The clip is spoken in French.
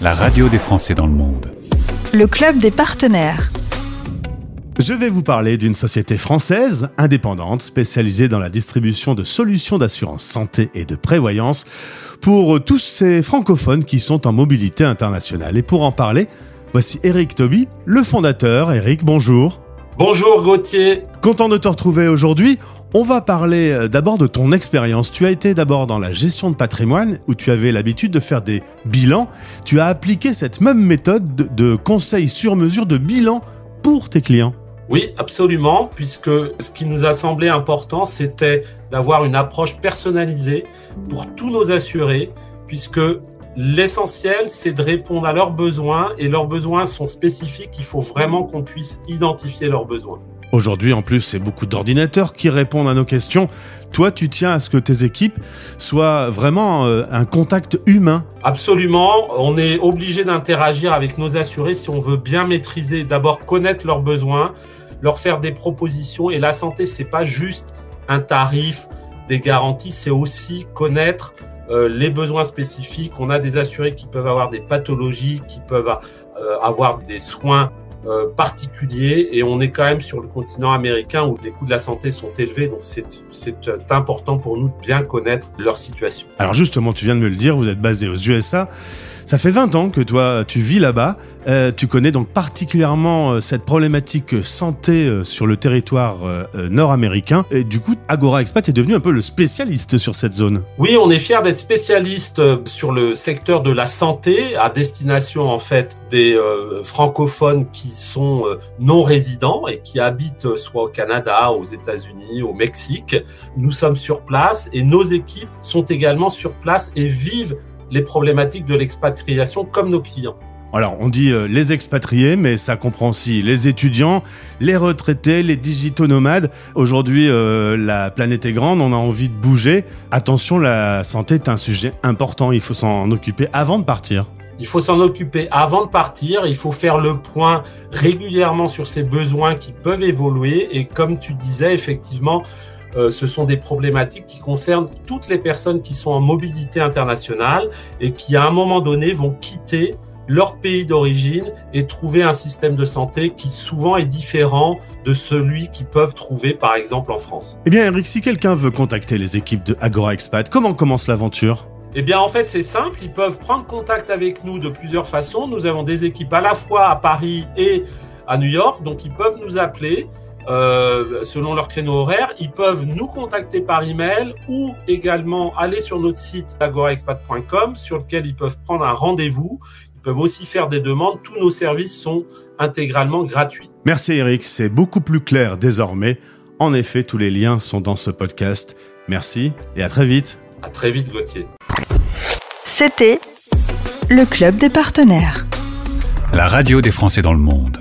la radio des Français dans le monde. Le club des partenaires. Je vais vous parler d'une société française indépendante spécialisée dans la distribution de solutions d'assurance santé et de prévoyance pour tous ces francophones qui sont en mobilité internationale. Et pour en parler, voici Eric Toby, le fondateur. Eric, bonjour. Bonjour Gauthier. Content de te retrouver aujourd'hui. On va parler d'abord de ton expérience. Tu as été d'abord dans la gestion de patrimoine où tu avais l'habitude de faire des bilans. Tu as appliqué cette même méthode de conseil sur mesure de bilan pour tes clients. Oui, absolument, puisque ce qui nous a semblé important, c'était d'avoir une approche personnalisée pour tous nos assurés, puisque l'essentiel, c'est de répondre à leurs besoins, et leurs besoins sont spécifiques. Il faut vraiment qu'on puisse identifier leurs besoins. Aujourd'hui, en plus, c'est beaucoup d'ordinateurs qui répondent à nos questions. Toi, tu tiens à ce que tes équipes soient vraiment un contact humain. Absolument. On est obligé d'interagir avec nos assurés si on veut bien maîtriser, d'abord connaître leurs besoins, leur faire des propositions. Et la santé, c'est pas juste un tarif, des garanties, c'est aussi connaître les besoins spécifiques. On a des assurés qui peuvent avoir des pathologies, qui peuvent avoir des soins particuliers, et on est quand même sur le continent américain où les coûts de la santé sont élevés, donc c'est important pour nous de bien connaître leur situation. Alors justement, tu viens de me le dire, vous êtes basé aux USA. Ça fait 20 ans que toi, tu vis là-bas. Tu connais donc particulièrement cette problématique santé sur le territoire nord-américain. Et du coup, Agora Expat est devenu un peu le spécialiste sur cette zone. Oui, on est fiers d'être spécialiste sur le secteur de la santé à destination en fait des francophones qui sont non résidents et qui habitent soit au Canada, aux États-Unis, au Mexique. Nous sommes sur place et nos équipes sont également sur place et vivent les problématiques de l'expatriation comme nos clients. Alors, on dit les expatriés, mais ça comprend aussi les étudiants, les retraités, les digitaux nomades. Aujourd'hui, la planète est grande, on a envie de bouger. Attention, la santé est un sujet important, il faut s'en occuper avant de partir. Il faut s'en occuper avant de partir, il faut faire le point régulièrement sur ces besoins qui peuvent évoluer. Et comme tu disais, effectivement, ce sont des problématiques qui concernent toutes les personnes qui sont en mobilité internationale et qui, à un moment donné, vont quitter leur pays d'origine et trouver un système de santé qui souvent est différent de celui qu'ils peuvent trouver, par exemple, en France. Eh bien, Eric, si quelqu'un veut contacter les équipes de Agora Expat, comment commence l'aventure ? Eh bien, en fait, c'est simple. Ils peuvent prendre contact avec nous de plusieurs façons. Nous avons des équipes à la fois à Paris et à New York, donc ils peuvent nous appeler. Selon leur créneau horaire, ils peuvent nous contacter par email ou également aller sur notre site agoraexpat.com sur lequel ils peuvent prendre un rendez-vous. Ils peuvent aussi faire des demandes. Tous nos services sont intégralement gratuits. Merci Eric, c'est beaucoup plus clair désormais. En effet, tous les liens sont dans ce podcast. Merci et à très vite. À très vite Gauthier. C'était le club des partenaires. La radio des Français dans le monde.